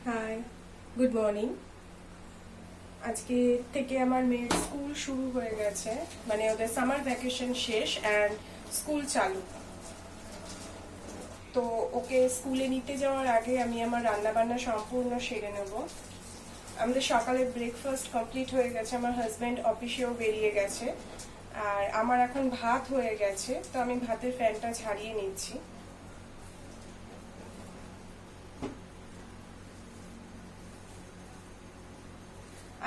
High, good morning. আজকে থেকে আমার মেয়ের স্কুল শুরু হয়ে গেছে, মানে ওদের সামার ভ্যাকেশন শেষ অ্যান্ড স্কুল চালু। তো ওকে স্কুলে নিতে যাওয়ার আগে আমি আমার রান্না বান্না সম্পূর্ণ সেরে নেব। আমাদের সকালে ব্রেকফাস্ট কমপ্লিট হয়ে গেছে, আমার হাজব্যান্ড অফিসেও বেরিয়ে গেছে, আর আমার এখন ভাত হয়ে গেছে, তো আমি ভাতের ফ্যানটা ঝাড়িয়ে নিচ্ছি।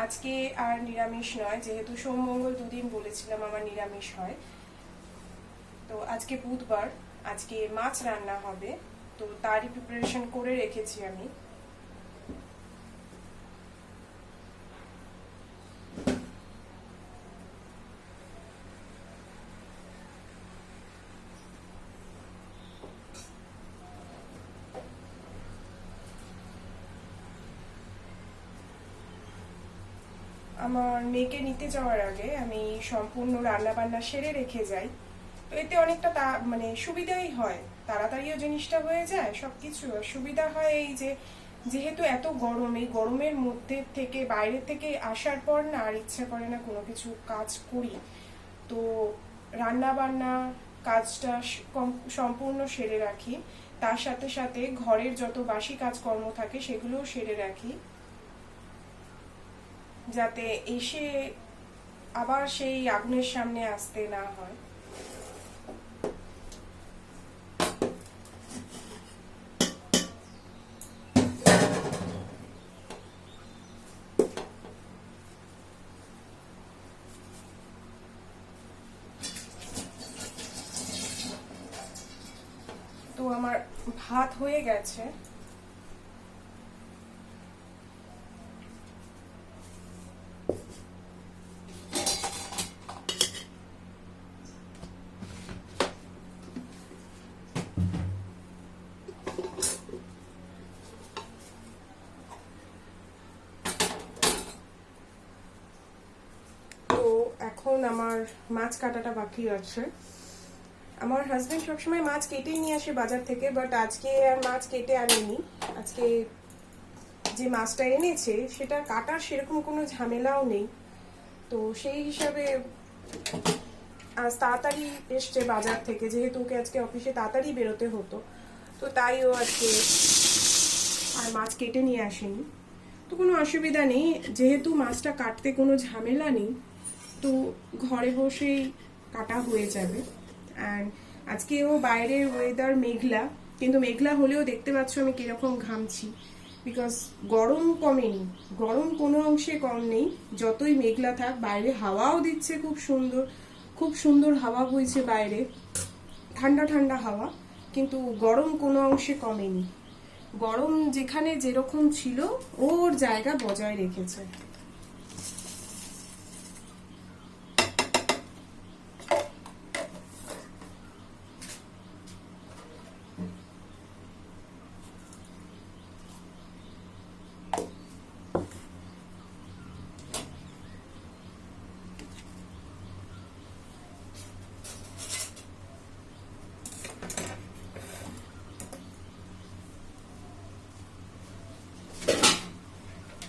আজকে আর নিরামিষ নয়, যেহেতু সোম মঙ্গল দুদিন বলেছিলাম আমার নিরামিষ হয়। তো আজকে বুধবার, আজকে মাছ রান্না হবে, তো তারই প্রিপারেশন করে রেখেছি আমি। আমার মেয়েকে নিতে যাওয়ার আগে আমি সম্পূর্ণ রান্না বান্না সেরে রেখে যাই, তো এতে অনেকটা মানে সুবিধাই হয়, তাড়াতাড়িও জিনিসটা হয়ে যায়, সবকিছু সুবিধা হয়। এই যে যেহেতু এত গরম, এই গরমের মধ্যে থেকে বাইরে থেকে আসার পর না আর ইচ্ছা করে না কোনো কিছু কাজ করি, তো রান্না বান্না কাজটা সম্পূর্ণ সেরে রাখি। তার সাথে সাথে ঘরের যত বাসি কাজকর্ম থাকে সেগুলোও সেরে রাখি, যাতে এসে আবার সেই আগুনের সামনে আসতে না হয়। তো আমার ভাত হয়ে গেছে। তো এখন আমার মাছ কাটাটা বাকি আছে। আমার হাজবেন্ড সবসময় মাছ কেটেই নিয়ে আসে বাজার থেকে, বাট আজকে আর মাছ কেটে আনেনি। আজকে যে মাছটা এনেছে সেটা কাটার সেরকম কোনো ঝামেলাও নেই, তো সেই হিসাবে আজ তাড়াতাড়ি এসছে বাজার থেকে, যেহেতু ওকে আজকে অফিসে তাড়াতাড়ি বেরোতে হতো, তো তাই ও আজকে আর মাছ কেটে নিয়ে আসেনি। তো কোনো অসুবিধা নেই, যেহেতু মাছটা কাটতে কোনো ঝামেলা নেই, তো ঘরে বসেই কাটা হয়ে যাবে। অ্যান্ড আজকেও বাইরের ওয়েদার মেঘলা, কিন্তু মেঘলা হলেও দেখতে পাচ্ছ আমি কিরকম ঘামছি, বিকজ গরম কমেনি, গরম কোনো অংশে কম নেই। যতই মেঘলা থাক, বাইরে হাওয়াও দিচ্ছে খুব সুন্দর, খুব সুন্দর হাওয়া বইছে বাইরে, ঠান্ডা ঠান্ডা হাওয়া, কিন্তু গরম কোনো অংশে কমেনি। গরম যেখানে যেরকম ছিল ওর জায়গা বজায় রেখেছে।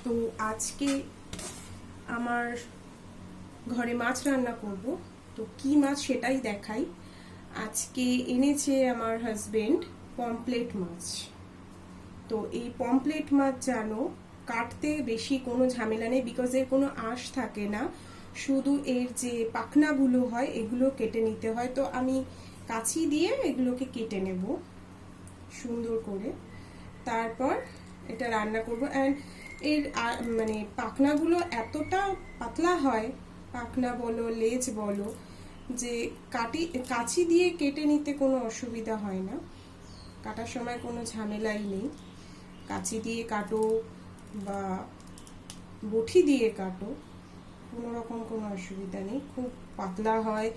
তো আজকে আমার ঘরে মাছ রান্না করব, তো কি মাছ সেটাই দেখাই। আজকে এনেছে আমার হাজবেন্ড পমপ্লেট মাছ। তো এই পমপ্লেট মাছ জানো কাটতে বেশি কোনো ঝামেলা নেই, বিকজ এর কোনো আঁশ থাকে না, শুধু এর যে পাখনাগুলো হয় এগুলো কেটে নিতে হয়। তো আমি কাঁচি দিয়ে এগুলোকে কেটে নেব সুন্দর করে, তারপর এটা রান্না করব। অ্যান্ড এর মানে পাখনাগুলো এতটা পাতলা হয়, পাখনা বলো লেজ বলো, যে কাঁচি দিয়ে কেটে নিতে কোনো অসুবিধা হয় না, কাটার সময় কোনো ঝামেলাই নেই। কাঁচি দিয়ে কাটো বা বটি দিয়ে কাটো, কোনো রকম কোনো অসুবিধা নেই, খুব পাতলা হয়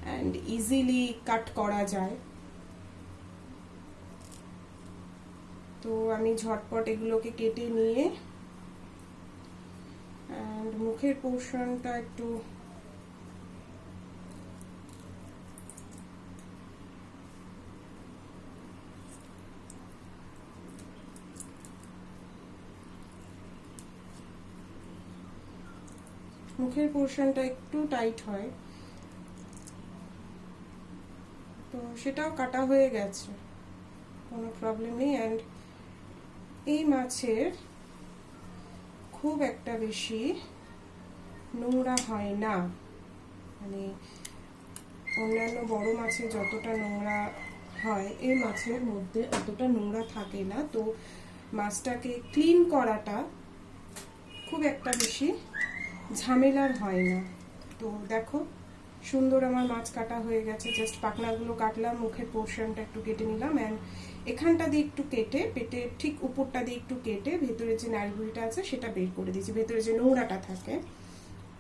অ্যান্ড ইজিলি কাট করা যায়। তো আমি ঝটপট এগুলোকে কেটে নিয়ে অ্যান্ড মুখের পোর্শনটা একটু মুখের পোর্শনটা একটু টাইট হয়, তো সেটাও কাটা হয়ে গেছে, কোনো প্রবলেম নেই। অ্যান্ড এই মাছের খুব একটা বেশি নোংরা হয় না, মানে অন্যান্য বড় মাছে যতটা নোংরা হয় এই মাছের মধ্যে অতটা নোংরা থাকে না। তো মাছটাকে ক্লিন করাটা খুব একটা বেশি ঝামেলার হয় না। তো দেখো সুন্দর আমার মাছ কাটা হয়ে গেছে, জাস্ট পাখনাগুলো কাটলাম, মুখের পোর্শনটা একটু কেটে নিলাম, অ্যান্ড এখানটা দিয়ে একটু কেটে, পেটের ঠিক উপরটা দিয়ে একটু কেটে ভেতরে যে নাড়িভুড়িটা আছে সেটা বের করে দিয়েছি, ভেতরে যে নোংরাটা থাকে।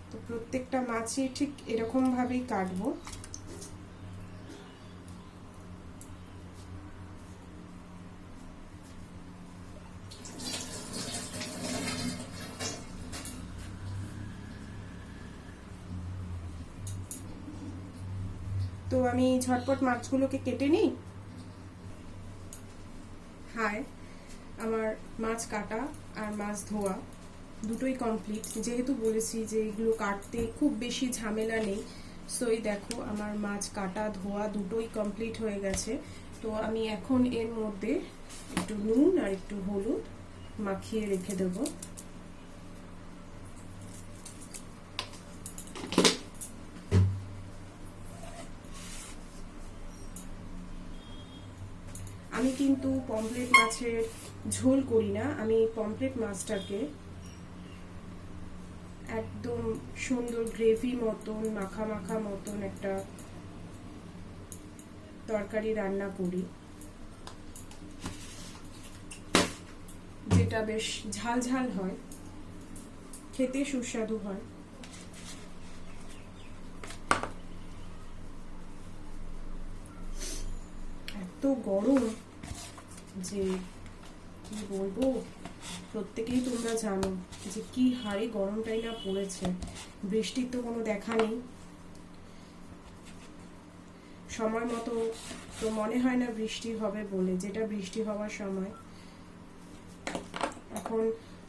তো প্রত্যেকটা মাছই ঠিক এরকম ভাবেই কাটবো। তো আমি ঝটপট মাছগুলোকে কেটে নিই। হাই, আমার মাছ কাটা আর মাছ ধোয়া দুটোই কমপ্লিট। যেহেতু বলেছি যে এগুলো কাটতে খুব বেশি ঝামেলা নেই, সো এই দেখো আমার মাছ কাটা ধোয়া দুটোই কমপ্লিট হয়ে গেছে। তো আমি এখন এর মধ্যে একটু নুন আর একটু হলুদ মাখিয়ে রেখে দেবো। আমি কিন্তু পমফ্রেট মাছের ঝোল করি না, আমি পমফ্রেট মাছটাকে একদম সুন্দর গ্রেভি মতন মাখা মাখা মতন একটা তরকারি রান্না করি, যেটা বেশ ঝাল ঝাল হয়, খেতে সুস্বাদু হয়। এত গরম যে কি বলবো, প্রত্যেকেই তোমরা জানো যে কি হারে গরমটাই না পড়েছে। বৃষ্টির তো কোনো দেখা নেই, সময় মতো তো মনে হয় না বৃষ্টি হবে বলে, যেটা বৃষ্টি হওয়ার সময় এখন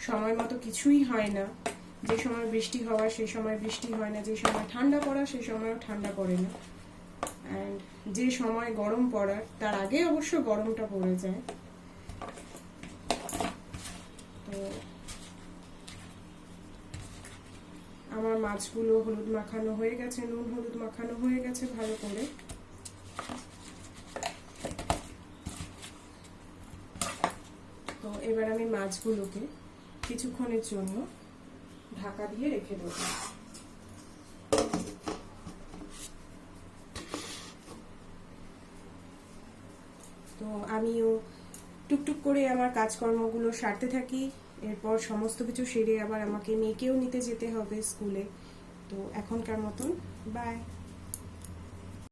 সময় মতো কিছুই হয় না। যে সময় বৃষ্টি হওয়ার সেই সময় বৃষ্টি হয় না, যে সময় ঠান্ডা পড়া সেই সময়ও ঠান্ডা পড়ে না, অ্যান্ড যে সময় গরম পড়ার তার আগে অবশ্য গরমটা পড়ে যায়। তো আমার মাছগুলো হলুদ মাখানো হয়ে গেছে, নুন হলুদ মাখানো হয়ে গেছে ভালো করে। তো এবার আমি মাছগুলোকে কিছুক্ষণের জন্য ঢাকা দিয়ে রেখে দেবো। তো আমিও টুকটুক করে আমার কাজকর্মগুলো সারতে থাকি, এরপর সমস্ত কিছু সেরে আবার আমাকে মেয়েকেও নিতে যেতে হবে স্কুলে। তো এখনকার মতন বাই।